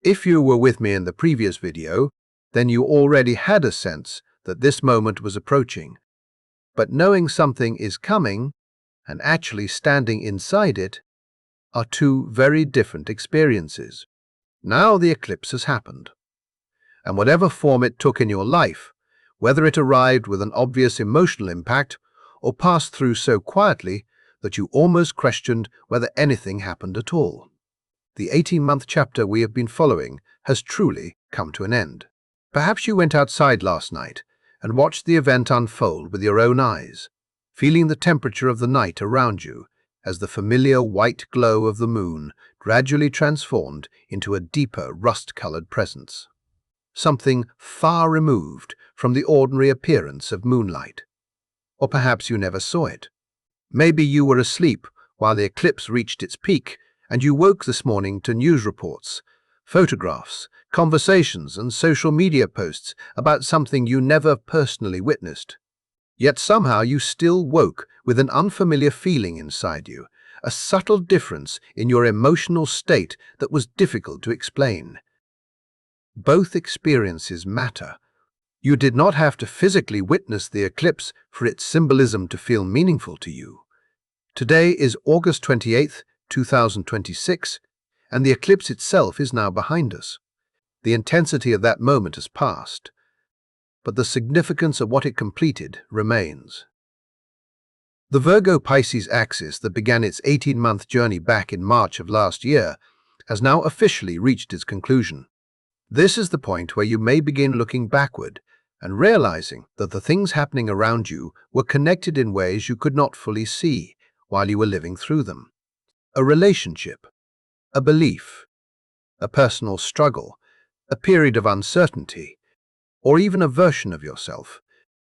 If you were with me in the previous video, then you already had a sense that this moment was approaching. But knowing something is coming and actually standing inside it are two very different experiences. Now the eclipse has happened, and whatever form it took in your life, whether it arrived with an obvious emotional impact or passed through so quietly that you almost questioned whether anything happened at all, the 18-month chapter we have been following has truly come to an end. Perhaps you went outside last night and watched the event unfold with your own eyes, feeling the temperature of the night around you as the familiar white glow of the moon gradually transformed into a deeper rust-colored presence, something far removed from the ordinary appearance of moonlight. Or perhaps you never saw it. Maybe you were asleep while the eclipse reached its peak, and you woke this morning to news reports, photographs, conversations, and social media posts about something you never personally witnessed. Yet somehow you still woke with an unfamiliar feeling inside you, a subtle difference in your emotional state that was difficult to explain. Both experiences matter. You did not have to physically witness the eclipse for its symbolism to feel meaningful to you. Today is August 28th, 2026, and the eclipse itself is now behind us. The intensity of that moment has passed, but the significance of what it completed remains. The Virgo-Pisces axis that began its 18-month journey back in March of last year has now officially reached its conclusion. This is the point where you may begin looking backward and realizing that the things happening around you were connected in ways you could not fully see while you were living through them. A relationship, a belief, a personal struggle, a period of uncertainty, or even a version of yourself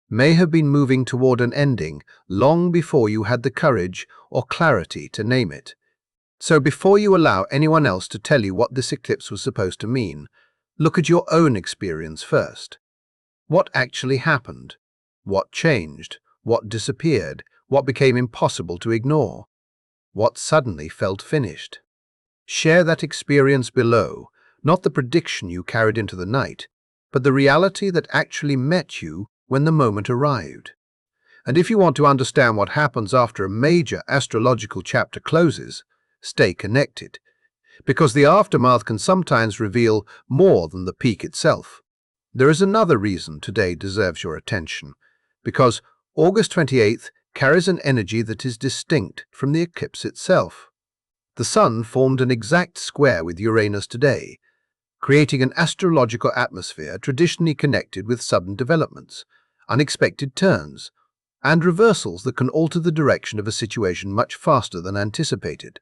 may have been moving toward an ending long before you had the courage or clarity to name it. So before you allow anyone else to tell you what this eclipse was supposed to mean, look at your own experience first. What actually happened? What changed? What disappeared? What became impossible to ignore? What suddenly felt finished? Share that experience below, not the prediction you carried into the night, but the reality that actually met you when the moment arrived. And if you want to understand what happens after a major astrological chapter closes, stay connected, because the aftermath can sometimes reveal more than the peak itself. There is another reason today deserves your attention, because August 28th carries an energy that is distinct from the eclipse itself. The Sun formed an exact square with Uranus today, creating an astrological atmosphere traditionally connected with sudden developments, unexpected turns, and reversals that can alter the direction of a situation much faster than anticipated.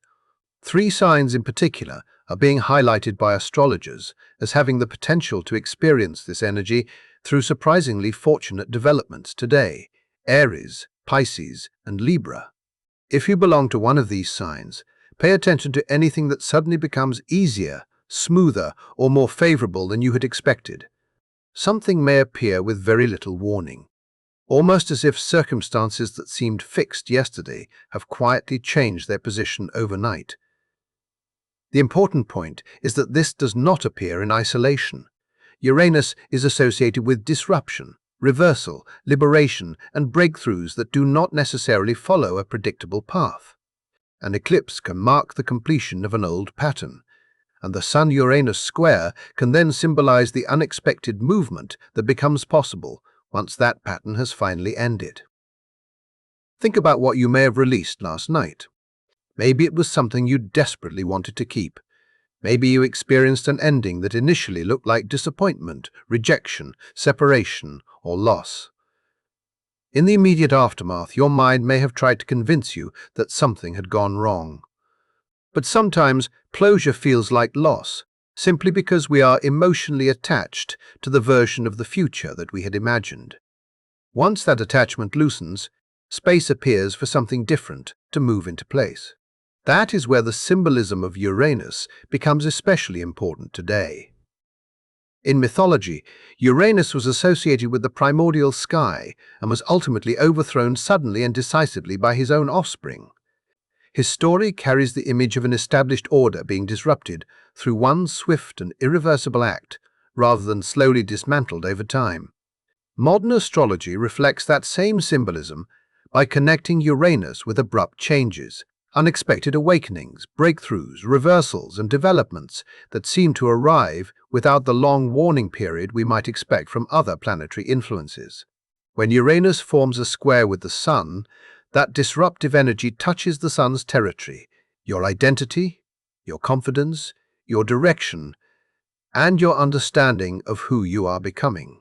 3 signs in particular are being highlighted by astrologers as having the potential to experience this energy through surprisingly fortunate developments today: Aries, Pisces, and Libra. If you belong to one of these signs, pay attention to anything that suddenly becomes easier, smoother, or more favorable than you had expected. Something may appear with very little warning, almost as if circumstances that seemed fixed yesterday have quietly changed their position overnight. The important point is that this does not appear in isolation. Uranus is associated with disruption, reversal, liberation, and breakthroughs that do not necessarily follow a predictable path. An eclipse can mark the completion of an old pattern, and the Sun-Uranus square can then symbolize the unexpected movement that becomes possible once that pattern has finally ended. Think about what you may have released last night. Maybe it was something you desperately wanted to keep. Maybe you experienced an ending that initially looked like disappointment, rejection, separation, or loss. In the immediate aftermath, your mind may have tried to convince you that something had gone wrong. But sometimes closure feels like loss, simply because we are emotionally attached to the version of the future that we had imagined. Once that attachment loosens, space appears for something different to move into place. That is where the symbolism of Uranus becomes especially important today. In mythology, Uranus was associated with the primordial sky and was ultimately overthrown suddenly and decisively by his own offspring. His story carries the image of an established order being disrupted through one swift and irreversible act, rather than slowly dismantled over time. Modern astrology reflects that same symbolism by connecting Uranus with abrupt changes, unexpected awakenings, breakthroughs, reversals, and developments that seem to arrive without the long warning period we might expect from other planetary influences. When Uranus forms a square with the Sun, that disruptive energy touches the Sun's territory, your identity, your confidence, your direction, and your understanding of who you are becoming.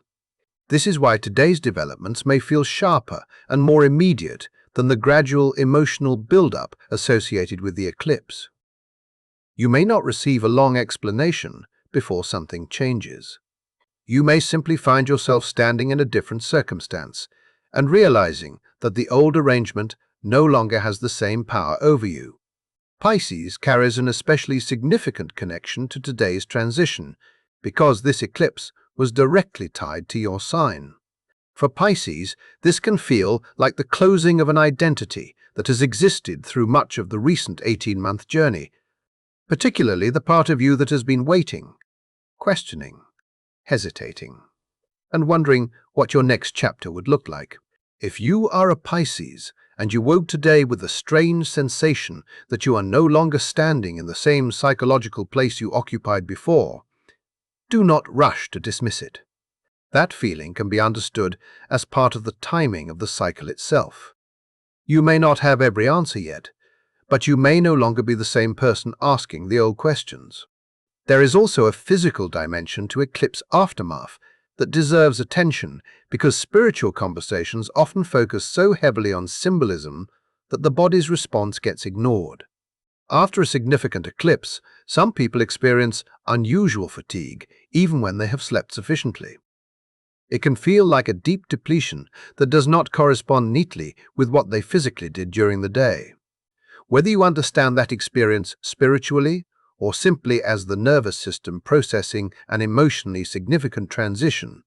This is why today's developments may feel sharper and more immediate than the gradual emotional build-up associated with the eclipse. You may not receive a long explanation before something changes. You may simply find yourself standing in a different circumstance and realizing that the old arrangement no longer has the same power over you. Pisces carries an especially significant connection to today's transition because this eclipse was directly tied to your sign. For Pisces, this can feel like the closing of an identity that has existed through much of the recent 18-month journey, particularly the part of you that has been waiting, questioning, hesitating, and wondering what your next chapter would look like. If you are a Pisces and you woke today with a strange sensation that you are no longer standing in the same psychological place you occupied before, do not rush to dismiss it. That feeling can be understood as part of the timing of the cycle itself. You may not have every answer yet, but you may no longer be the same person asking the old questions. There is also a physical dimension to eclipse aftermath that deserves attention because spiritual conversations often focus so heavily on symbolism that the body's response gets ignored. After a significant eclipse, some people experience unusual fatigue even when they have slept sufficiently. It can feel like a deep depletion that does not correspond neatly with what they physically did during the day. Whether you understand that experience spiritually or simply as the nervous system processing an emotionally significant transition,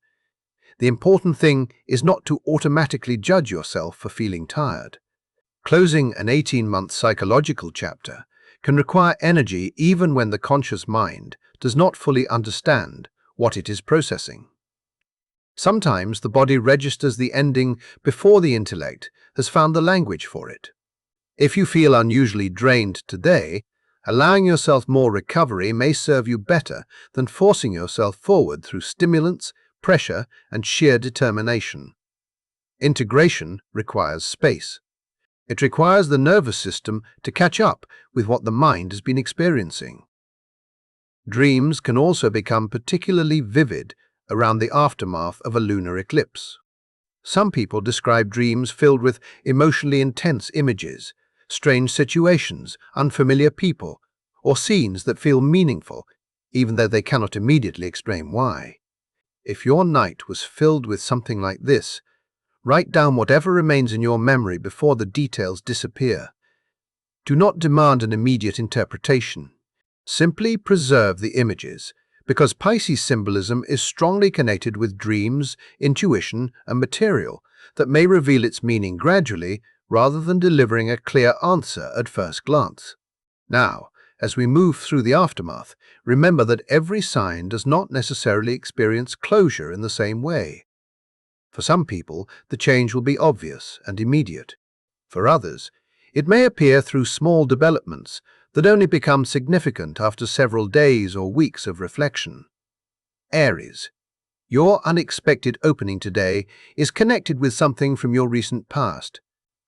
the important thing is not to automatically judge yourself for feeling tired. Closing an 18-month psychological chapter can require energy even when the conscious mind does not fully understand what it is processing. Sometimes the body registers the ending before the intellect has found the language for it. If you feel unusually drained today, allowing yourself more recovery may serve you better than forcing yourself forward through stimulants, pressure, and sheer determination. Integration requires space. It requires the nervous system to catch up with what the mind has been experiencing. Dreams can also become particularly vivid around the aftermath of a lunar eclipse. Some people describe dreams filled with emotionally intense images, strange situations, unfamiliar people, or scenes that feel meaningful, even though they cannot immediately explain why. If your night was filled with something like this, write down whatever remains in your memory before the details disappear. Do not demand an immediate interpretation. Simply preserve the images, because Pisces symbolism is strongly connected with dreams, intuition, and material that may reveal its meaning gradually rather than delivering a clear answer at first glance. Now, as we move through the aftermath, remember that every sign does not necessarily experience closure in the same way. For some people, the change will be obvious and immediate. For others, it may appear through small developments that only become significant after several days or weeks of reflection. Aries, your unexpected opening today is connected with something from your recent past.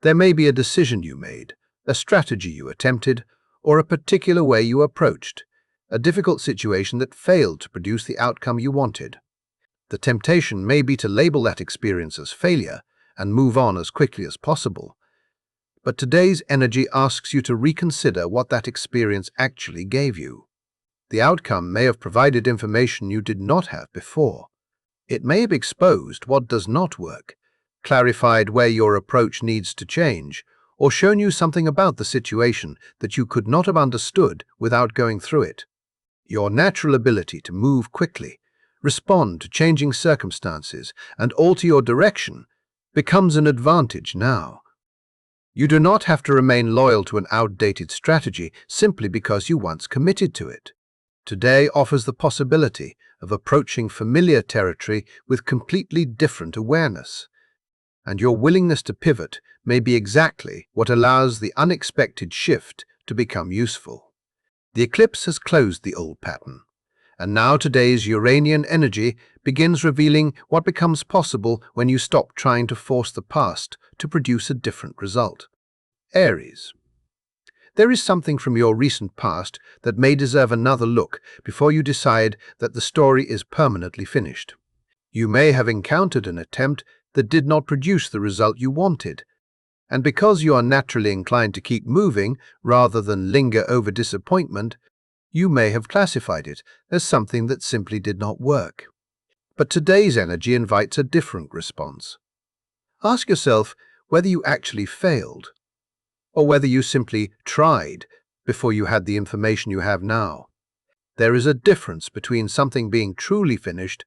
There may be a decision you made, a strategy you attempted, or a particular way you approached a difficult situation that failed to produce the outcome you wanted. The temptation may be to label that experience as failure and move on as quickly as possible. But today's energy asks you to reconsider what that experience actually gave you. The outcome may have provided information you did not have before. It may have exposed what does not work, clarified where your approach needs to change, or shown you something about the situation that you could not have understood without going through it. Your natural ability to move quickly, respond to changing circumstances, and alter your direction becomes an advantage now. You do not have to remain loyal to an outdated strategy simply because you once committed to it. Today offers the possibility of approaching familiar territory with completely different awareness. And your willingness to pivot may be exactly what allows the unexpected shift to become useful. The eclipse has closed the old pattern, and now today's Uranian energy begins revealing what becomes possible when you stop trying to force the past to produce a different result. Aries. There is something from your recent past that may deserve another look before you decide that the story is permanently finished. You may have encountered an attempt that did not produce the result you wanted, and because you are naturally inclined to keep moving rather than linger over disappointment, you may have classified it as something that simply did not work. But today's energy invites a different response. Ask yourself whether you actually failed, or whether you simply tried before you had the information you have now. There is a difference between something being truly finished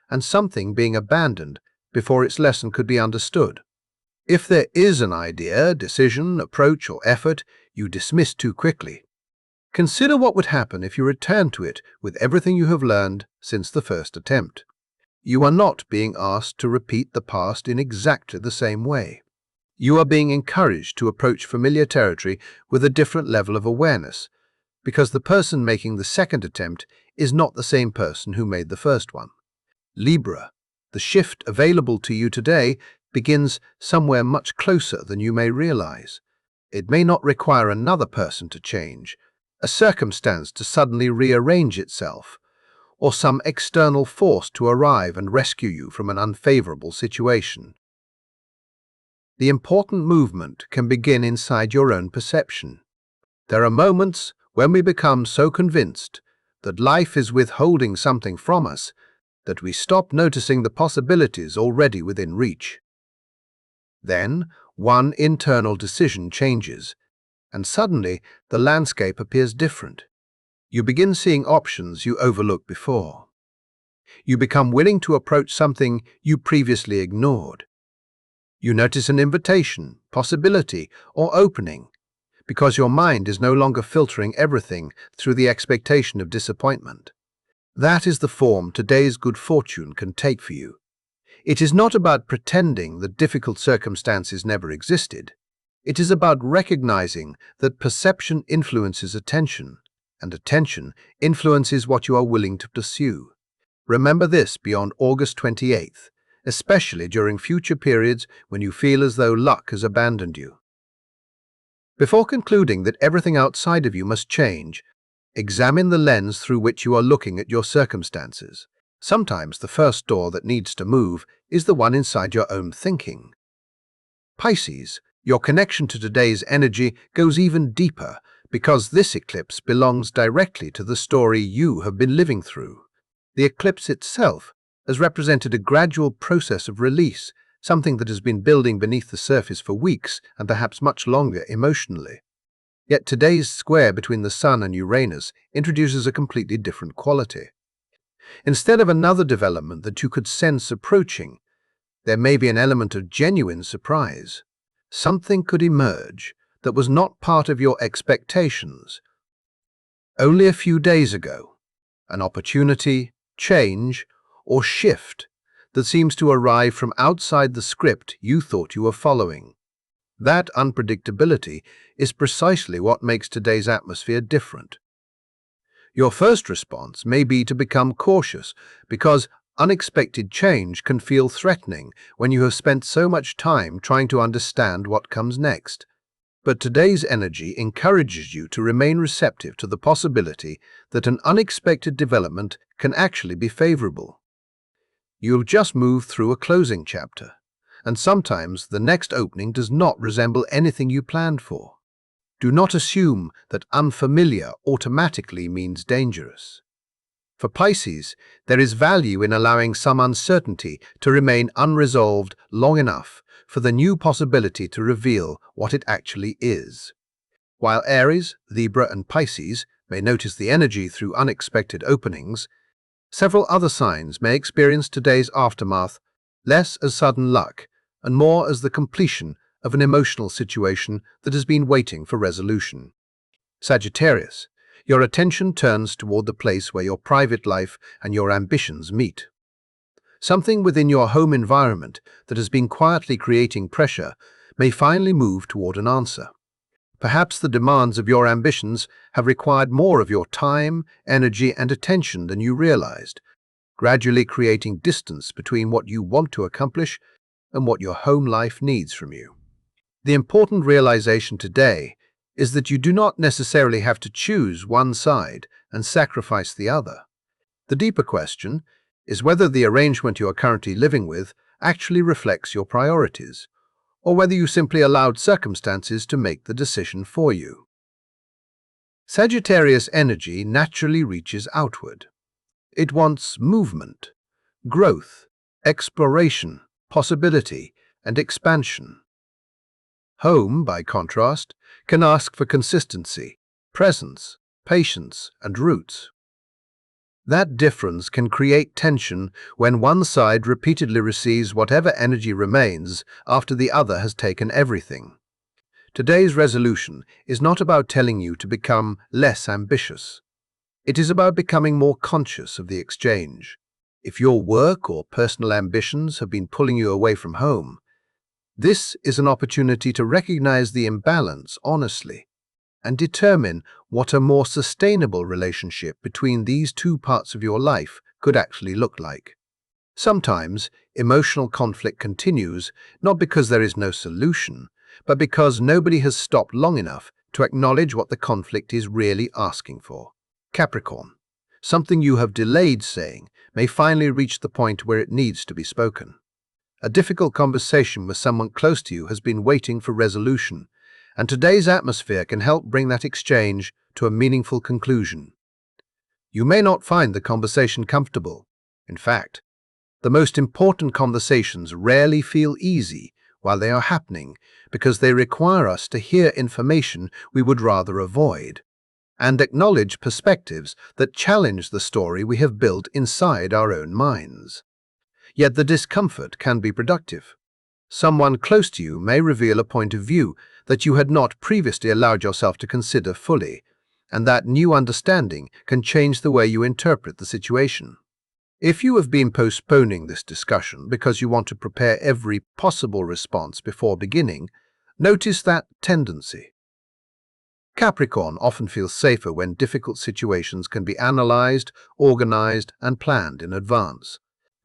and something being abandoned before its lesson could be understood. If there is an idea, decision, approach, or effort you dismiss too quickly, consider what would happen if you return to it with everything you have learned since the first attempt. You are not being asked to repeat the past in exactly the same way. You are being encouraged to approach familiar territory with a different level of awareness, because the person making the second attempt is not the same person who made the first one. Libra, the shift available to you today begins somewhere much closer than you may realize. It may not require another person to change, a circumstance to suddenly rearrange itself, or some external force to arrive and rescue you from an unfavorable situation. The important movement can begin inside your own perception. There are moments when we become so convinced that life is withholding something from us that we stop noticing the possibilities already within reach. Then, one internal decision changes, and suddenly the landscape appears different. You begin seeing options you overlooked before. You become willing to approach something you previously ignored. You notice an invitation, possibility, or opening, because your mind is no longer filtering everything through the expectation of disappointment. That is the form today's good fortune can take for you. It is not about pretending that difficult circumstances never existed. It is about recognizing that perception influences attention, and attention influences what you are willing to pursue. Remember this beyond August 28th, especially during future periods when you feel as though luck has abandoned you. Before concluding that everything outside of you must change, examine the lens through which you are looking at your circumstances. Sometimes the first door that needs to move is the one inside your own thinking. Pisces, your connection to today's energy goes even deeper because this eclipse belongs directly to the story you have been living through. The eclipse itself has represented a gradual process of release, something that has been building beneath the surface for weeks and perhaps much longer emotionally. Yet today's square between the Sun and Uranus introduces a completely different quality. Instead of another development that you could sense approaching, there may be an element of genuine surprise. Something could emerge that was not part of your expectations. Only a few days ago, an opportunity, change, or shift that seems to arrive from outside the script you thought you were following. That unpredictability is precisely what makes today's atmosphere different. Your first response may be to become cautious because unexpected change can feel threatening when you have spent so much time trying to understand what comes next. But today's energy encourages you to remain receptive to the possibility that an unexpected development can actually be favorable. You'll just move through a closing chapter, and sometimes the next opening does not resemble anything you planned for. Do not assume that unfamiliar automatically means dangerous. For Pisces, there is value in allowing some uncertainty to remain unresolved long enough for the new possibility to reveal what it actually is. While Aries, Libra, and Pisces may notice the energy through unexpected openings, several other signs may experience today's aftermath less as sudden luck and more as the completion of an emotional situation that has been waiting for resolution. Sagittarius, your attention turns toward the place where your private life and your ambitions meet. Something within your home environment that has been quietly creating pressure may finally move toward an answer. Perhaps the demands of your ambitions have required more of your time, energy, and attention than you realized, gradually creating distance between what you want to accomplish and what your home life needs from you. The important realization today is that you do not necessarily have to choose one side and sacrifice the other. The deeper question is whether the arrangement you are currently living with actually reflects your priorities, or whether you simply allowed circumstances to make the decision for you. Sagittarius energy naturally reaches outward. It wants movement, growth, exploration, possibility, and expansion. Home, by contrast, can ask for consistency, presence, patience, and roots. That difference can create tension when one side repeatedly receives whatever energy remains after the other has taken everything. Today's resolution is not about telling you to become less ambitious. It is about becoming more conscious of the exchange. If your work or personal ambitions have been pulling you away from home, this is an opportunity to recognize the imbalance honestly and determine what a more sustainable relationship between these two parts of your life could actually look like. Sometimes, emotional conflict continues not because there is no solution, but because nobody has stopped long enough to acknowledge what the conflict is really asking for. Capricorn, something you have delayed saying may finally reach the point where it needs to be spoken. A difficult conversation with someone close to you has been waiting for resolution, and today's atmosphere can help bring that exchange to a meaningful conclusion. You may not find the conversation comfortable. In fact, the most important conversations rarely feel easy while they are happening because they require us to hear information we would rather avoid and acknowledge perspectives that challenge the story we have built inside our own minds. Yet the discomfort can be productive. Someone close to you may reveal a point of view that you had not previously allowed yourself to consider fully, and that new understanding can change the way you interpret the situation. If you have been postponing this discussion because you want to prepare every possible response before beginning, notice that tendency. Capricorn often feels safer when difficult situations can be analyzed, organized, and planned in advance.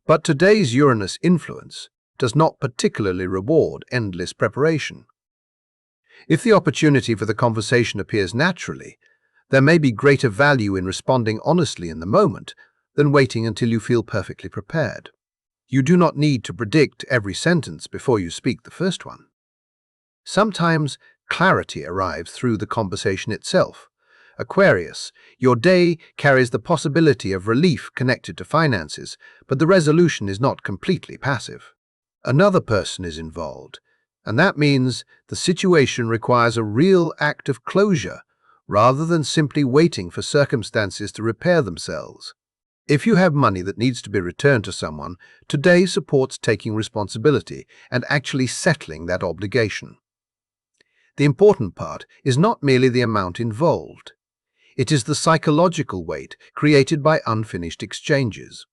But today's Uranus influence does not particularly reward endless preparation. If the opportunity for the conversation appears naturally, there may be greater value in responding honestly in the moment than waiting until you feel perfectly prepared. You do not need to predict every sentence before you speak the first one. Sometimes clarity arrives through the conversation itself. Aquarius, your day carries the possibility of relief connected to finances, but the resolution is not completely passive. Another person is involved, and that means the situation requires a real act of closure rather than simply waiting for circumstances to repair themselves. If you have money that needs to be returned to someone, today supports taking responsibility and actually settling that obligation. The important part is not merely the amount involved. It is the psychological weight created by unfinished exchanges.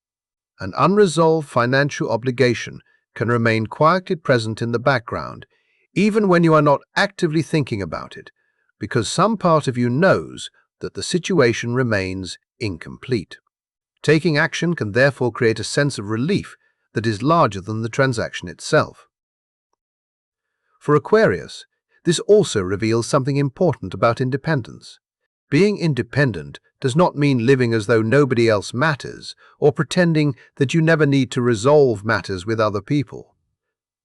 An unresolved financial obligation can remain quietly present in the background, even when you are not actively thinking about it, because some part of you knows that the situation remains incomplete. Taking action can therefore create a sense of relief that is larger than the transaction itself. For Aquarius, this also reveals something important about independence. Being independent does not mean living as though nobody else matters or pretending that you never need to resolve matters with other people.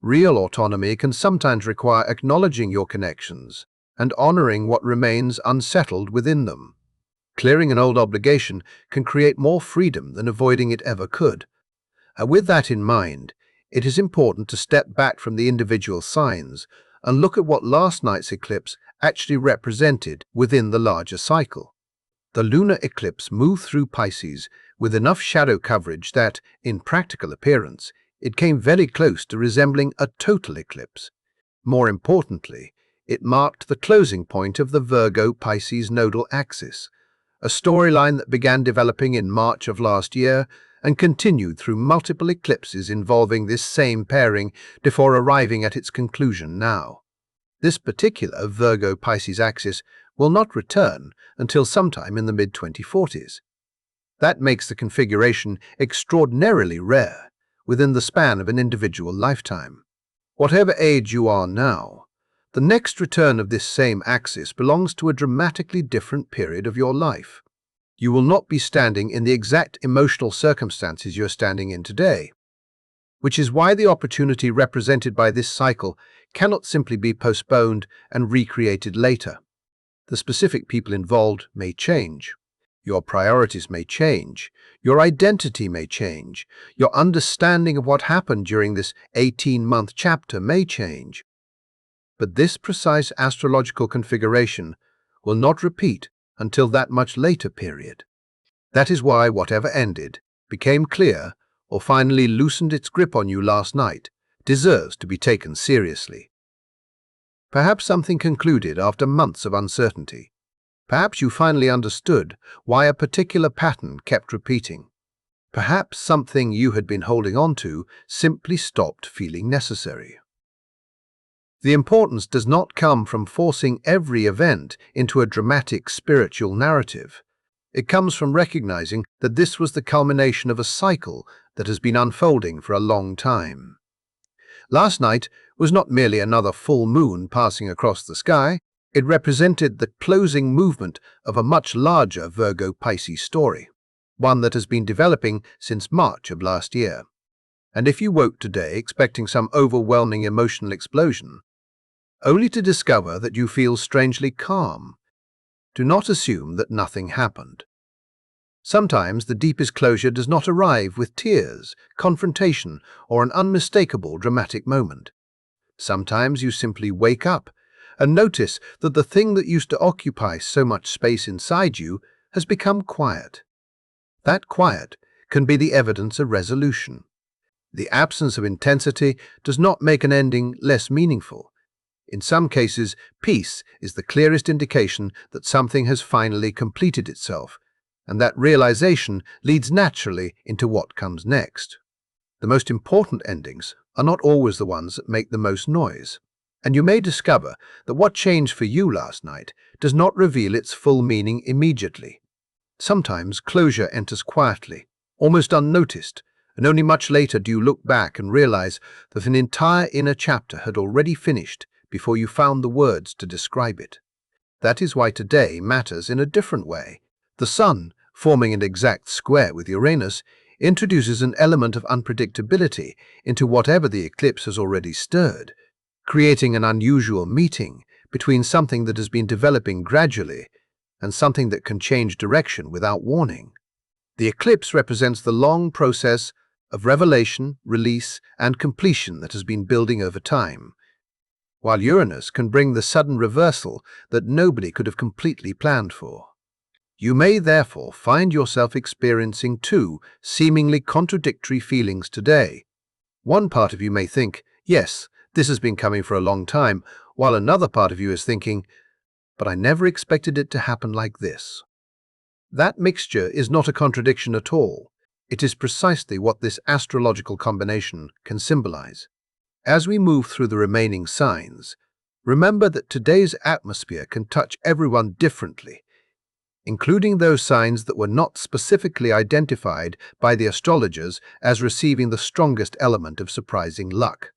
Real autonomy can sometimes require acknowledging your connections and honoring what remains unsettled within them. Clearing an old obligation can create more freedom than avoiding it ever could. With that in mind, it is important to step back from the individual signs and look at what last night's eclipse actually represented within the larger cycle. The lunar eclipse moved through Pisces with enough shadow coverage that, in practical appearance, it came very close to resembling a total eclipse, More importantly, it marked the closing point of the Virgo-Pisces nodal axis, a storyline that began developing in March of last year and continued through multiple eclipses involving this same pairing before arriving at its conclusion now. This particular Virgo-Pisces axis will not return until sometime in the mid-2040s. That makes the configuration extraordinarily rare within the span of an individual lifetime. Whatever age you are now, the next return of this same axis belongs to a dramatically different period of your life. You will not be standing in the exact emotional circumstances you're standing in today, which is why the opportunity represented by this cycle cannot simply be postponed and recreated later. The specific people involved may change. Your priorities may change. Your identity may change. Your understanding of what happened during this 18-month chapter may change. But this precise astrological configuration will not repeat until that much later period. That is why whatever ended, became clear, or finally loosened its grip on you last night, deserves to be taken seriously. Perhaps something concluded after months of uncertainty. Perhaps you finally understood why a particular pattern kept repeating. Perhaps something you had been holding on to simply stopped feeling necessary. The importance does not come from forcing every event into a dramatic spiritual narrative. It comes from recognizing that this was the culmination of a cycle that has been unfolding for a long time. Last night was not merely another full moon passing across the sky. It represented the closing movement of a much larger Virgo-Pisces story, one that has been developing since March of last year. And if you woke today expecting some overwhelming emotional explosion, only to discover that you feel strangely calm, do not assume that nothing happened. Sometimes the deepest closure does not arrive with tears, confrontation, or an unmistakable dramatic moment. Sometimes you simply wake up and notice that the thing that used to occupy so much space inside you has become quiet. That quiet can be the evidence of resolution. The absence of intensity does not make an ending less meaningful. In some cases, peace is the clearest indication that something has finally completed itself, and that realization leads naturally into what comes next. The most important endings are not always the ones that make the most noise. And you may discover that what changed for you last night does not reveal its full meaning immediately. Sometimes closure enters quietly, almost unnoticed, and only much later do you look back and realize that an entire inner chapter had already finished before you found the words to describe it. That is why today matters in a different way. The Sun, forming an exact square with Uranus, introduces an element of unpredictability into whatever the eclipse has already stirred, creating an unusual meeting between something that has been developing gradually and something that can change direction without warning. The eclipse represents the long process of revelation, release, and completion that has been building over time, while Uranus can bring the sudden reversal that nobody could have completely planned for. You may therefore find yourself experiencing two seemingly contradictory feelings today. One part of you may think, yes, this has been coming for a long time, while another part of you is thinking, but I never expected it to happen like this. That mixture is not a contradiction at all. It is precisely what this astrological combination can symbolize. As we move through the remaining signs, remember that today's atmosphere can touch everyone differently, including those signs that were not specifically identified by the astrologers as receiving the strongest element of surprising luck.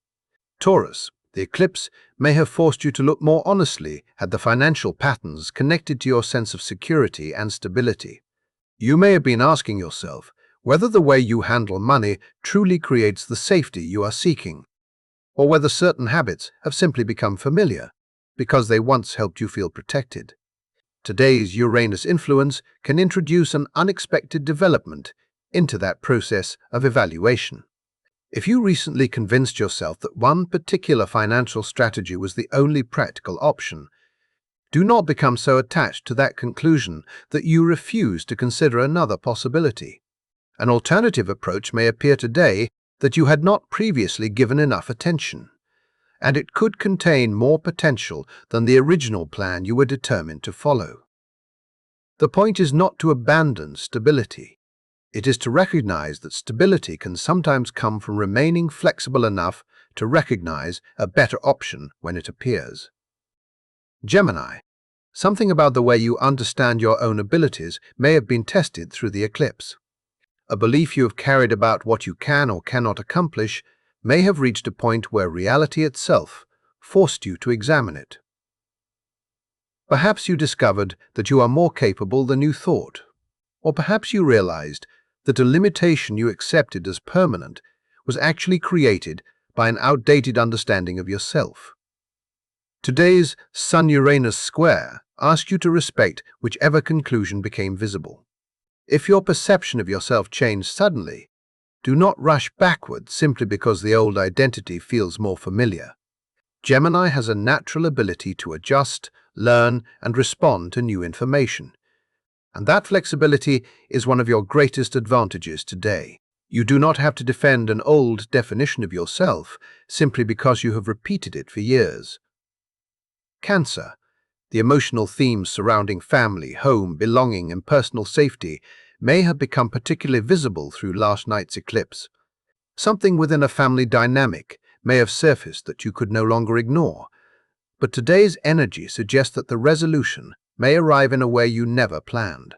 Taurus, the eclipse may have forced you to look more honestly at the financial patterns connected to your sense of security and stability. You may have been asking yourself whether the way you handle money truly creates the safety you are seeking, or whether certain habits have simply become familiar because they once helped you feel protected. Today's Uranus influence can introduce an unexpected development into that process of evaluation. If you recently convinced yourself that one particular financial strategy was the only practical option, do not become so attached to that conclusion that you refuse to consider another possibility. An alternative approach may appear today that you had not previously given enough attention. and it could contain more potential than the original plan you were determined to follow. The point is not to abandon stability. It is to recognize that stability can sometimes come from remaining flexible enough to recognize a better option when it appears. Gemini, something about the way you understand your own abilities may have been tested through the eclipse. A belief you have carried about what you can or cannot accomplish may have reached a point where reality itself forced you to examine it. Perhaps you discovered that you are more capable than you thought, or perhaps you realized that a limitation you accepted as permanent was actually created by an outdated understanding of yourself. Today's Sun-Uranus square asks you to respect whichever conclusion became visible. If your perception of yourself changed suddenly, do not rush backward simply because the old identity feels more familiar. Gemini has a natural ability to adjust, learn, and respond to new information. And that flexibility is one of your greatest advantages today. You do not have to defend an old definition of yourself simply because you have repeated it for years. Cancer, the emotional themes surrounding family, home, belonging, and personal safety may have become particularly visible through last night's eclipse. Something within a family dynamic may have surfaced that you could no longer ignore, but today's energy suggests that the resolution may arrive in a way you never planned.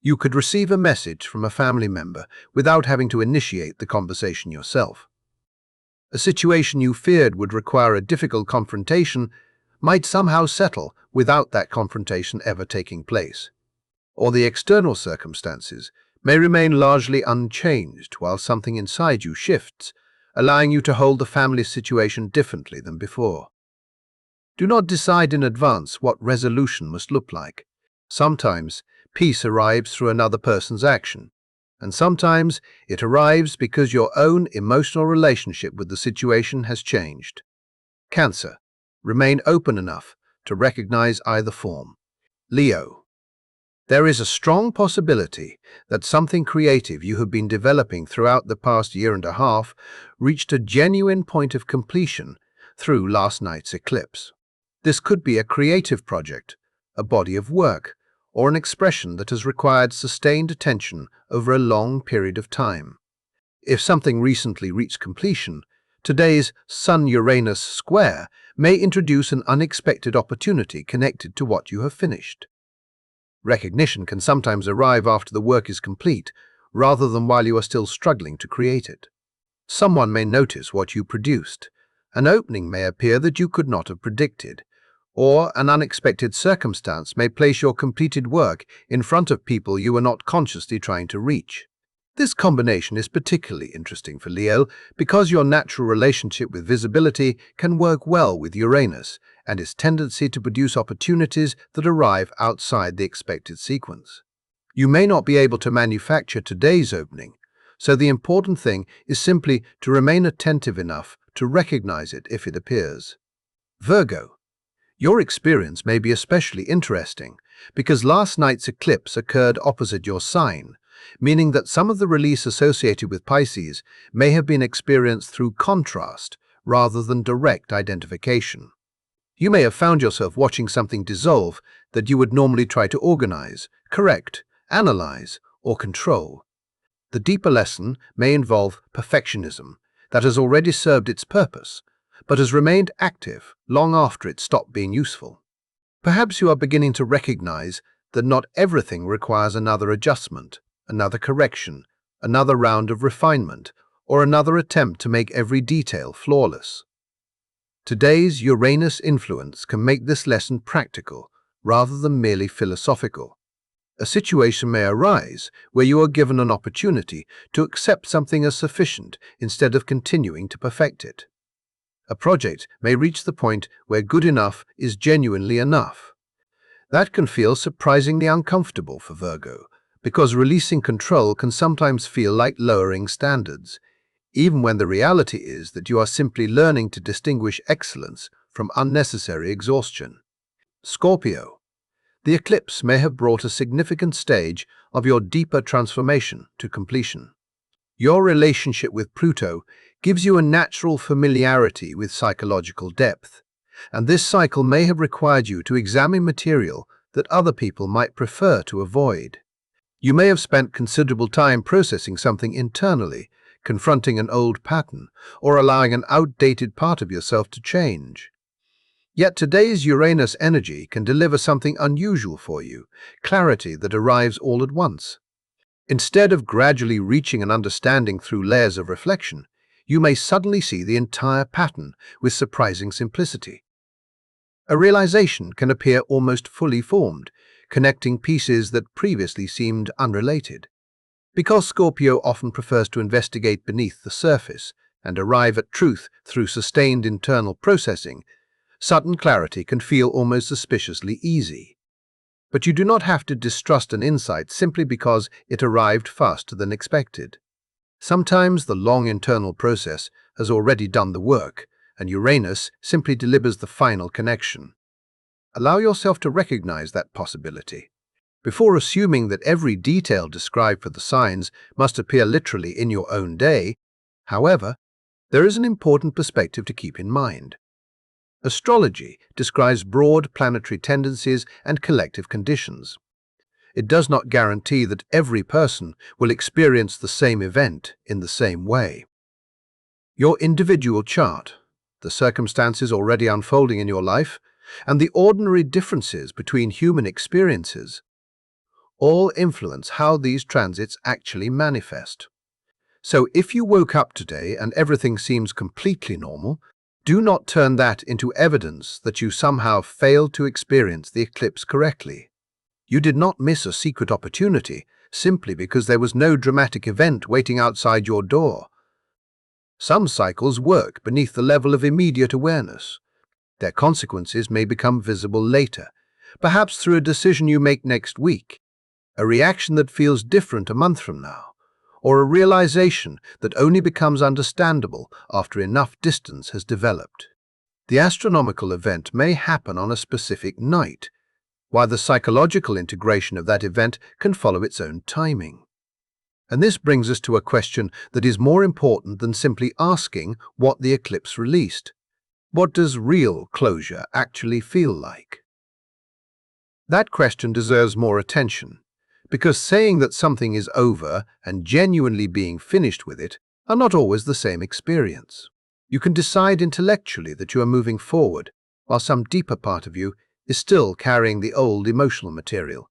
You could receive a message from a family member without having to initiate the conversation yourself. A situation you feared would require a difficult confrontation might somehow settle without that confrontation ever taking place. Or the external circumstances may remain largely unchanged while something inside you shifts, allowing you to hold the family situation differently than before. Do not decide in advance what resolution must look like. Sometimes peace arrives through another person's action, and sometimes it arrives because your own emotional relationship with the situation has changed. Cancer, remain open enough to recognize either form. Leo, there is a strong possibility that something creative you have been developing throughout the past year and a half reached a genuine point of completion through last night's eclipse. This could be a creative project, a body of work, or an expression that has required sustained attention over a long period of time. If something recently reached completion, today's Sun-Uranus square may introduce an unexpected opportunity connected to what you have finished. Recognition can sometimes arrive after the work is complete, rather than while you are still struggling to create it. Someone may notice what you produced, an opening may appear that you could not have predicted, or an unexpected circumstance may place your completed work in front of people you were not consciously trying to reach. This combination is particularly interesting for Leo because your natural relationship with visibility can work well with Uranus and its tendency to produce opportunities that arrive outside the expected sequence. You may not be able to manufacture today's opening, so the important thing is simply to remain attentive enough to recognize it if it appears. Virgo, your experience may be especially interesting because last night's eclipse occurred opposite your sign, meaning that some of the release associated with Pisces may have been experienced through contrast rather than direct identification. You may have found yourself watching something dissolve that you would normally try to organize, correct, analyze, or control. The deeper lesson may involve perfectionism that has already served its purpose, but has remained active long after it stopped being useful. Perhaps you are beginning to recognize that not everything requires another adjustment, another correction, another round of refinement, or another attempt to make every detail flawless. Today's Uranus influence can make this lesson practical rather than merely philosophical. A situation may arise where you are given an opportunity to accept something as sufficient instead of continuing to perfect it. A project may reach the point where good enough is genuinely enough. That can feel surprisingly uncomfortable for Virgo, because releasing control can sometimes feel like lowering standards, even when the reality is that you are simply learning to distinguish excellence from unnecessary exhaustion. Scorpio, the eclipse may have brought a significant stage of your deeper transformation to completion. Your relationship with Pluto gives you a natural familiarity with psychological depth, and this cycle may have required you to examine material that other people might prefer to avoid. You may have spent considerable time processing something internally, confronting an old pattern, or allowing an outdated part of yourself to change. Yet today's Uranus energy can deliver something unusual for you, clarity that arrives all at once. Instead of gradually reaching an understanding through layers of reflection, you may suddenly see the entire pattern with surprising simplicity. A realization can appear almost fully formed, connecting pieces that previously seemed unrelated. Because Scorpio often prefers to investigate beneath the surface and arrive at truth through sustained internal processing, sudden clarity can feel almost suspiciously easy. But you do not have to distrust an insight simply because it arrived faster than expected. Sometimes the long internal process has already done the work, and Uranus simply delivers the final connection. Allow yourself to recognize that possibility. Before assuming that every detail described for the signs must appear literally in your own day, however, there is an important perspective to keep in mind. Astrology describes broad planetary tendencies and collective conditions. It does not guarantee that every person will experience the same event in the same way. Your individual chart, the circumstances already unfolding in your life, and the ordinary differences between human experiences all influence how these transits actually manifest. So if you woke up today and everything seems completely normal, do not turn that into evidence that you somehow failed to experience the eclipse correctly. You did not miss a secret opportunity simply because there was no dramatic event waiting outside your door. Some cycles work beneath the level of immediate awareness. Their consequences may become visible later, perhaps through a decision you make next week, a reaction that feels different a month from now, or a realization that only becomes understandable after enough distance has developed. The astronomical event may happen on a specific night, while the psychological integration of that event can follow its own timing. And this brings us to a question that is more important than simply asking what the eclipse released. What does real closure actually feel like? That question deserves more attention, because saying that something is over and genuinely being finished with it are not always the same experience. You can decide intellectually that you are moving forward, while some deeper part of you is still carrying the old emotional material.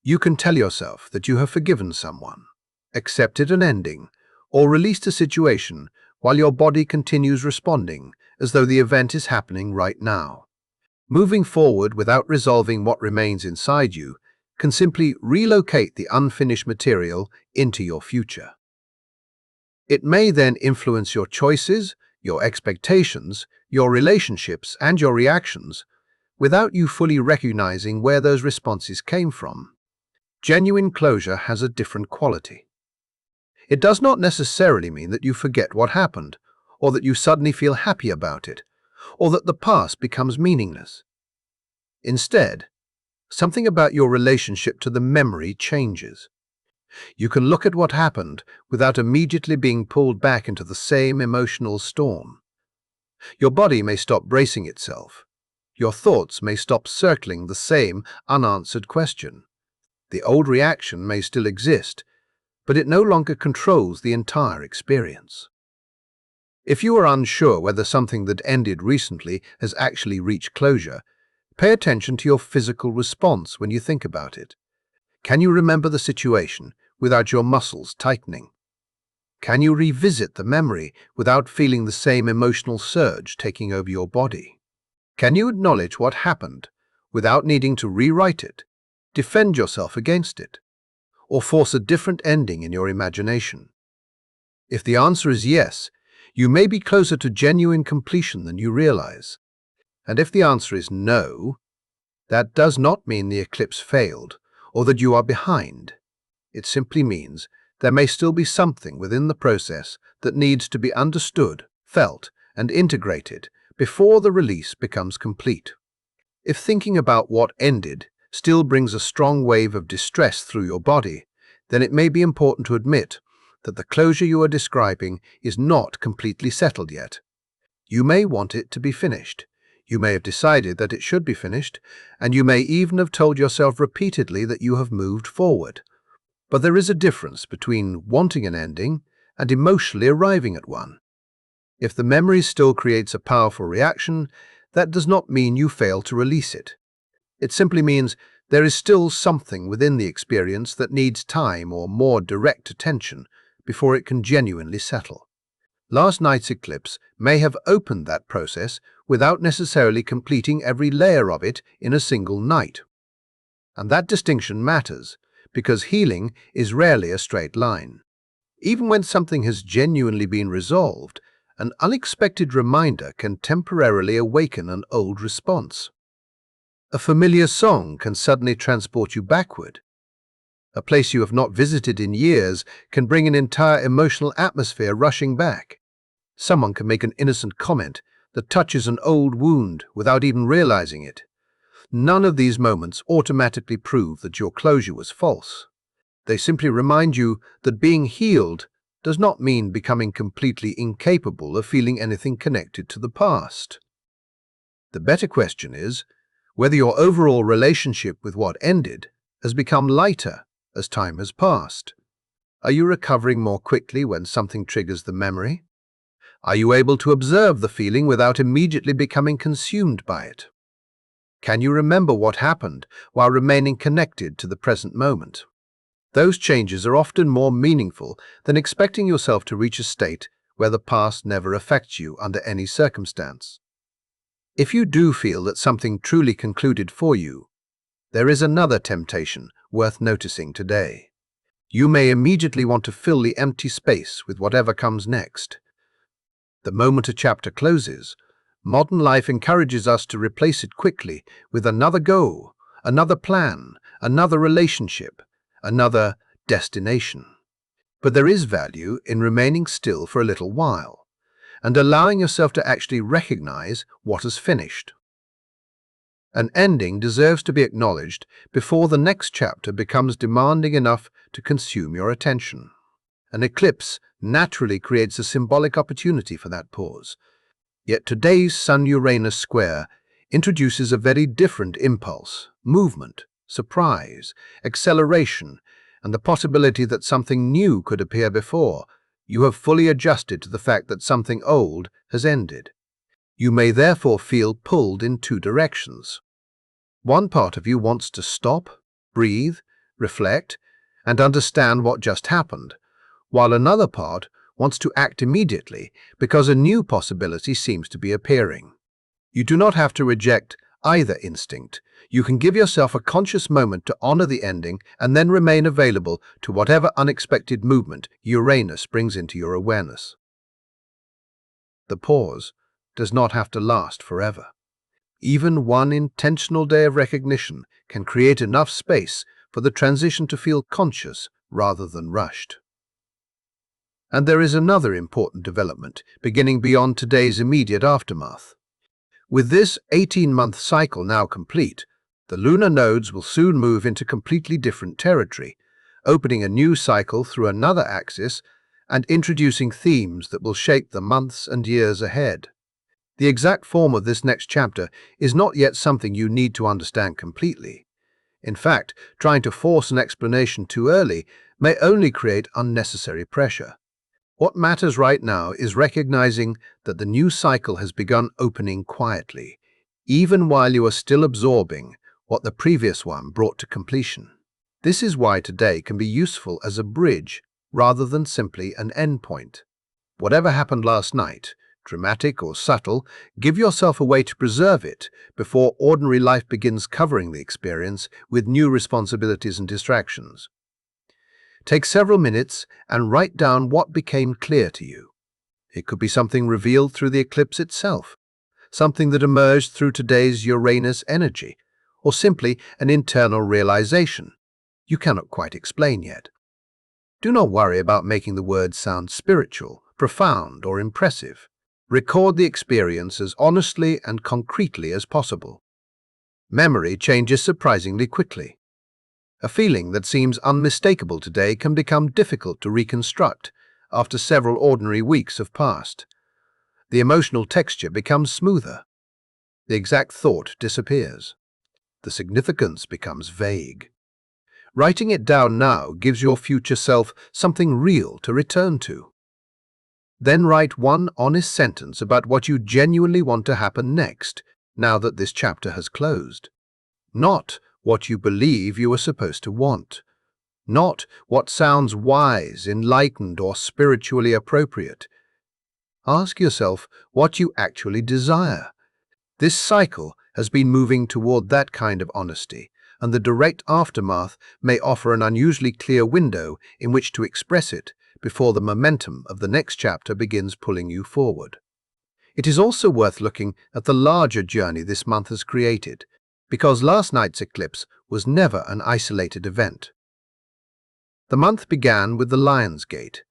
You can tell yourself that you have forgiven someone, accepted an ending, or released a situation while your body continues responding as though the event is happening right now. Moving forward without resolving what remains inside you can simply relocate the unfinished material into your future. It may then influence your choices, your expectations, your relationships, and your reactions without you fully recognizing where those responses came from. Genuine closure has a different quality. It does not necessarily mean that you forget what happened, or that you suddenly feel happy about it, or that the past becomes meaningless. Instead, something about your relationship to the memory changes. You can look at what happened without immediately being pulled back into the same emotional storm. Your body may stop bracing itself. Your thoughts may stop circling the same unanswered question. The old reaction may still exist, but it no longer controls the entire experience. If you are unsure whether something that ended recently has actually reached closure, pay attention to your physical response when you think about it. Can you remember the situation without your muscles tightening? Can you revisit the memory without feeling the same emotional surge taking over your body? Can you acknowledge what happened without needing to rewrite it, defend yourself against it, or force a different ending in your imagination? If the answer is yes, you may be closer to genuine completion than you realize. And if the answer is no, that does not mean the eclipse failed or that you are behind. It simply means there may still be something within the process that needs to be understood, felt, and integrated before the release becomes complete. If thinking about what ended still brings a strong wave of distress through your body, then it may be important to admit that the closure you are describing is not completely settled yet. You may want it to be finished. You may have decided that it should be finished, and you may even have told yourself repeatedly that you have moved forward. But there is a difference between wanting an ending and emotionally arriving at one. If the memory still creates a powerful reaction, that does not mean you fail to release it. It simply means there is still something within the experience that needs time or more direct attention before it can genuinely settle. Last night's eclipse may have opened that process without necessarily completing every layer of it in a single night. And that distinction matters, because healing is rarely a straight line. Even when something has genuinely been resolved, an unexpected reminder can temporarily awaken an old response. A familiar song can suddenly transport you backward. A place you have not visited in years can bring an entire emotional atmosphere rushing back. Someone can make an innocent comment that touches an old wound without even realizing it. None of these moments automatically prove that your closure was false. They simply remind you that being healed does not mean becoming completely incapable of feeling anything connected to the past. The better question is whether your overall relationship with what ended has become lighter as time has passed. Are you recovering more quickly when something triggers the memory? Are you able to observe the feeling without immediately becoming consumed by it? Can you remember what happened while remaining connected to the present moment? Those changes are often more meaningful than expecting yourself to reach a state where the past never affects you under any circumstance. If you do feel that something truly concluded for you, there is another temptation worth noticing today. You may immediately want to fill the empty space with whatever comes next. The moment a chapter closes, modern life encourages us to replace it quickly with another goal, another plan, another relationship, another destination. But there is value in remaining still for a little while and allowing yourself to actually recognize what has finished. An ending deserves to be acknowledged before the next chapter becomes demanding enough to consume your attention. An eclipse naturally creates a symbolic opportunity for that pause. Yet today's Sun-Uranus square introduces a very different impulse, movement, surprise, acceleration, and the possibility that something new could appear before you have fully adjusted to the fact that something old has ended. You may therefore feel pulled in two directions. One part of you wants to stop, breathe, reflect, and understand what just happened, while another part wants to act immediately because a new possibility seems to be appearing. You do not have to reject either instinct. You can give yourself a conscious moment to honor the ending and then remain available to whatever unexpected movement Uranus brings into your awareness. The pause does not have to last forever. Even one intentional day of recognition can create enough space for the transition to feel conscious rather than rushed. And there is another important development beginning beyond today's immediate aftermath. With this 18-month cycle now complete, the lunar nodes will soon move into completely different territory, opening a new cycle through another axis and introducing themes that will shape the months and years ahead. The exact form of this next chapter is not yet something you need to understand completely. In fact, trying to force an explanation too early may only create unnecessary pressure. What matters right now is recognizing that the new cycle has begun opening quietly, even while you are still absorbing what the previous one brought to completion. This is why today can be useful as a bridge rather than simply an endpoint. Whatever happened last night, dramatic or subtle, give yourself a way to preserve it before ordinary life begins covering the experience with new responsibilities and distractions. Take several minutes and write down what became clear to you. It could be something revealed through the eclipse itself, something that emerged through today's Uranus energy, or simply an internal realization you cannot quite explain yet. Do not worry about making the words sound spiritual, profound, or impressive. Record the experience as honestly and concretely as possible. Memory changes surprisingly quickly. A feeling that seems unmistakable today can become difficult to reconstruct after several ordinary weeks have passed. The emotional texture becomes smoother. The exact thought disappears. The significance becomes vague. Writing it down now gives your future self something real to return to. Then write one honest sentence about what you genuinely want to happen next, now that this chapter has closed. Not what you believe you are supposed to want. Not what sounds wise, enlightened, or spiritually appropriate. Ask yourself what you actually desire. This cycle has been moving toward that kind of honesty, and the direct aftermath may offer an unusually clear window in which to express it before the momentum of the next chapter begins pulling you forward. It is also worth looking at the larger journey this month has created, because last night's eclipse was never an isolated event. The month began with the Lion's Gate,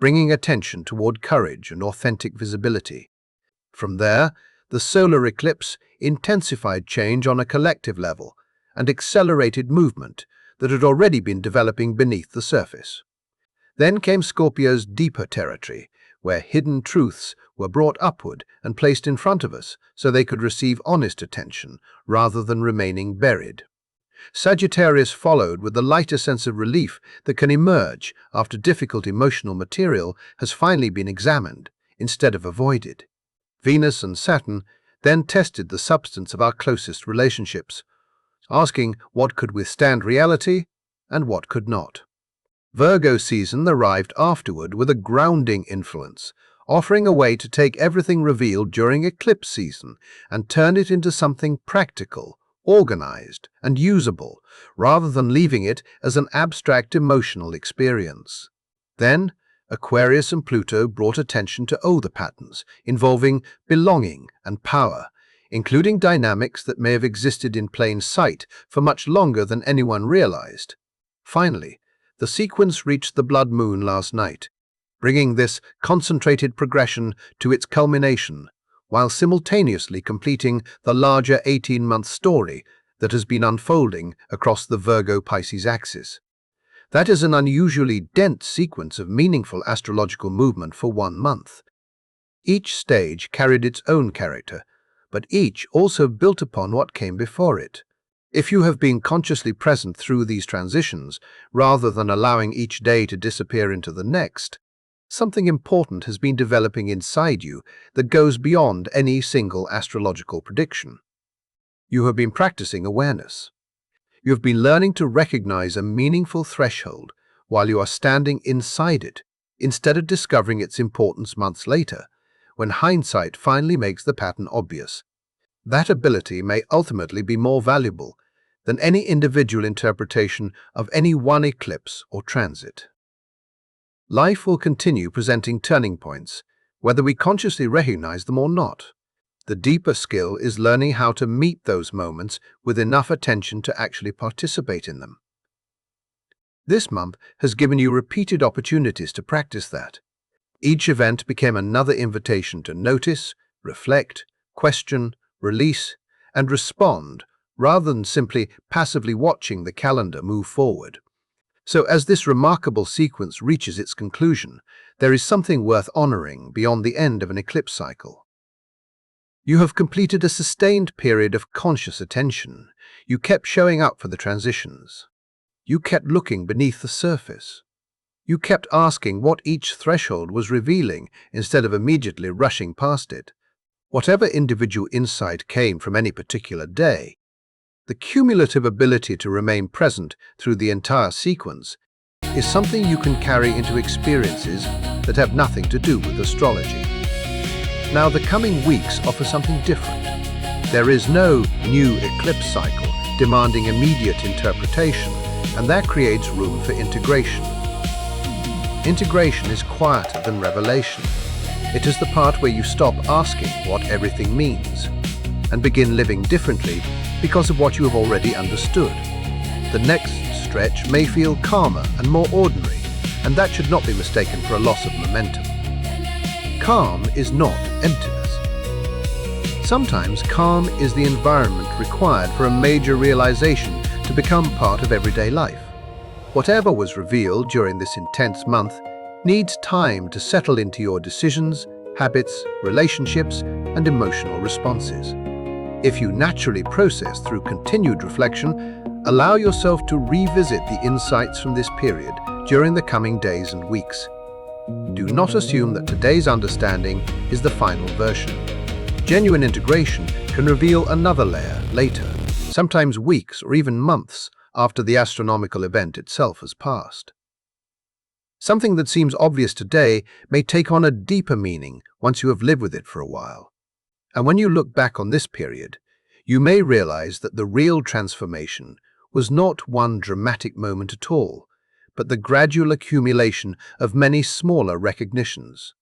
bringing attention toward courage and authentic visibility. From there, the solar eclipse intensified change on a collective level and accelerated movement that had already been developing beneath the surface. Then came Scorpio's deeper territory, where hidden truths were brought upward and placed in front of us so they could receive honest attention rather than remaining buried. Sagittarius followed with the lighter sense of relief that can emerge after difficult emotional material has finally been examined instead of avoided. Venus and Saturn then tested the substance of our closest relationships, asking what could withstand reality and what could not. Virgo season arrived afterward with a grounding influence, offering a way to take everything revealed during eclipse season and turn it into something practical, organized, and usable, rather than leaving it as an abstract emotional experience. Then, Aquarius and Pluto brought attention to older patterns involving belonging and power, including dynamics that may have existed in plain sight for much longer than anyone realized. Finally, the sequence reached the blood moon last night, bringing this concentrated progression to its culmination, while simultaneously completing the larger 18-month story that has been unfolding across the Virgo-Pisces axis. That is an unusually dense sequence of meaningful astrological movement for 1 month. Each stage carried its own character, but each also built upon what came before it. If you have been consciously present through these transitions, rather than allowing each day to disappear into the next, something important has been developing inside you that goes beyond any single astrological prediction. You have been practicing awareness. You have been learning to recognize a meaningful threshold while you are standing inside it, instead of discovering its importance months later, when hindsight finally makes the pattern obvious. That ability may ultimately be more valuable than any individual interpretation of any one eclipse or transit. Life will continue presenting turning points, whether we consciously recognize them or not. The deeper skill is learning how to meet those moments with enough attention to actually participate in them. This month has given you repeated opportunities to practice that. Each event became another invitation to notice, reflect, question, release, and respond, rather than simply passively watching the calendar move forward. So as this remarkable sequence reaches its conclusion, there is something worth honoring beyond the end of an eclipse cycle. You have completed a sustained period of conscious attention. You kept showing up for the transitions. You kept looking beneath the surface. You kept asking what each threshold was revealing instead of immediately rushing past it. Whatever individual insight came from any particular day, the cumulative ability to remain present through the entire sequence is something you can carry into experiences that have nothing to do with astrology. Now, the coming weeks offer something different. There is no new eclipse cycle demanding immediate interpretation, and that creates room for integration. Integration is quieter than revelation. It is the part where you stop asking what everything means and begin living differently because of what you have already understood. The next stretch may feel calmer and more ordinary, and that should not be mistaken for a loss of momentum. Calm is not emptiness. Sometimes calm is the environment required for a major realization to become part of everyday life. Whatever was revealed during this intense month needs time to settle into your decisions, habits, relationships, and emotional responses. If you naturally process through continued reflection, allow yourself to revisit the insights from this period during the coming days and weeks. Do not assume that today's understanding is the final version. Genuine integration can reveal another layer later, sometimes weeks or even months after the astronomical event itself has passed. Something that seems obvious today may take on a deeper meaning once you have lived with it for a while. And when you look back on this period, you may realize that the real transformation was not one dramatic moment at all, but the gradual accumulation of many smaller recognitions.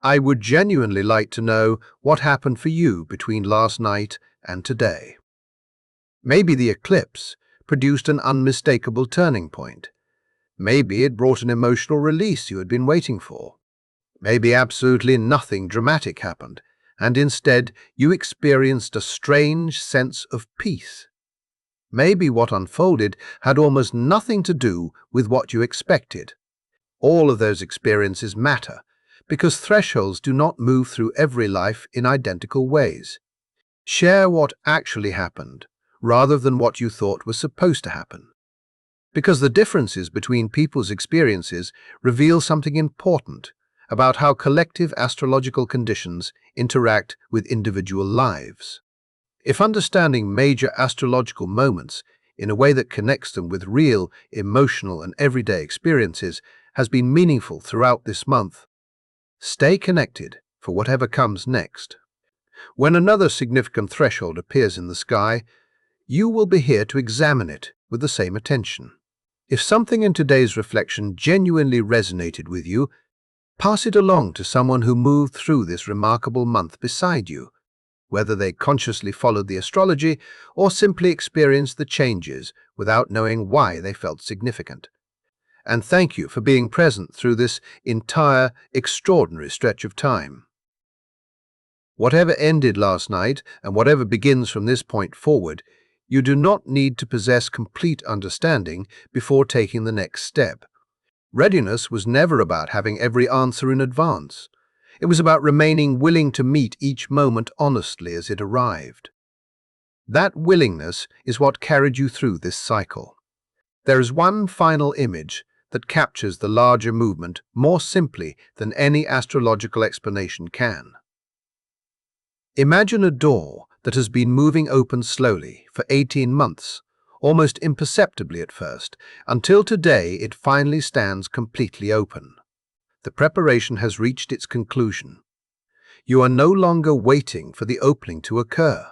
I would genuinely like to know what happened for you between last night and today. Maybe the eclipse produced an unmistakable turning point. Maybe it brought an emotional release you had been waiting for. Maybe absolutely nothing dramatic happened, and instead you experienced a strange sense of peace. Maybe what unfolded had almost nothing to do with what you expected. All of those experiences matter, because thresholds do not move through every life in identical ways. Share what actually happened, rather than what you thought was supposed to happen. Because the differences between people's experiences reveal something important about how collective astrological conditions interact with individual lives. If understanding major astrological moments in a way that connects them with real, emotional, and everyday experiences has been meaningful throughout this month, stay connected for whatever comes next. When another significant threshold appears in the sky, you will be here to examine it with the same attention. If something in today's reflection genuinely resonated with you, pass it along to someone who moved through this remarkable month beside you, whether they consciously followed the astrology or simply experienced the changes without knowing why they felt significant. And thank you for being present through this entire, extraordinary stretch of time. Whatever ended last night, and whatever begins from this point forward, you do not need to possess complete understanding before taking the next step. Readiness was never about having every answer in advance. It was about remaining willing to meet each moment honestly as it arrived. That willingness is what carried you through this cycle. There is one final image that captures the larger movement more simply than any astrological explanation can. Imagine a door that has been moving open slowly for 18 months, almost imperceptibly at first, until today it finally stands completely open. The preparation has reached its conclusion. You are no longer waiting for the opening to occur.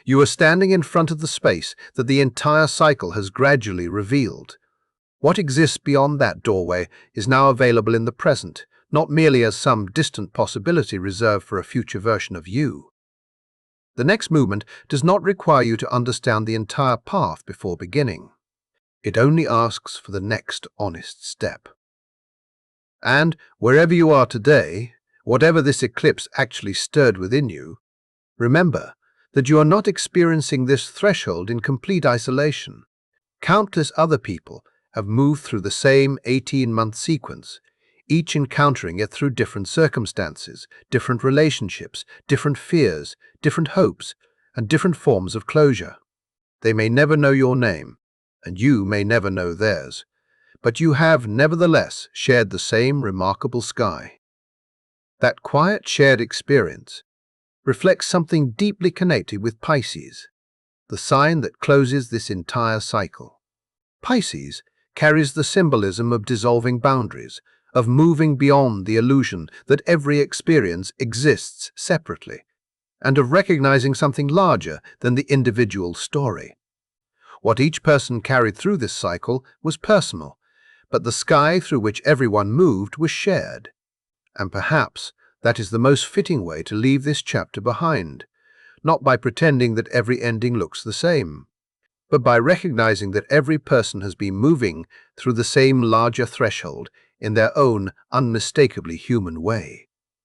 You are standing in front of the space that the entire cycle has gradually revealed. What exists beyond that doorway is now available in the present, not merely as some distant possibility reserved for a future version of you. The next movement does not require you to understand the entire path before beginning. It only asks for the next honest step. And wherever you are today, whatever this eclipse actually stirred within you, remember that you are not experiencing this threshold in complete isolation. Countless other people have moved through the same 18-month sequence, each encountering it through different circumstances, different relationships, different fears, different hopes, and different forms of closure. They may never know your name, and you may never know theirs, but you have nevertheless shared the same remarkable sky. That quiet shared experience reflects something deeply connected with Pisces, the sign that closes this entire cycle. Pisces carries the symbolism of dissolving boundaries, of moving beyond the illusion that every experience exists separately, and of recognizing something larger than the individual story. What each person carried through this cycle was personal, but the sky through which everyone moved was shared. And perhaps that is the most fitting way to leave this chapter behind, not by pretending that every ending looks the same, but by recognizing that every person has been moving through the same larger threshold in their own unmistakably human way.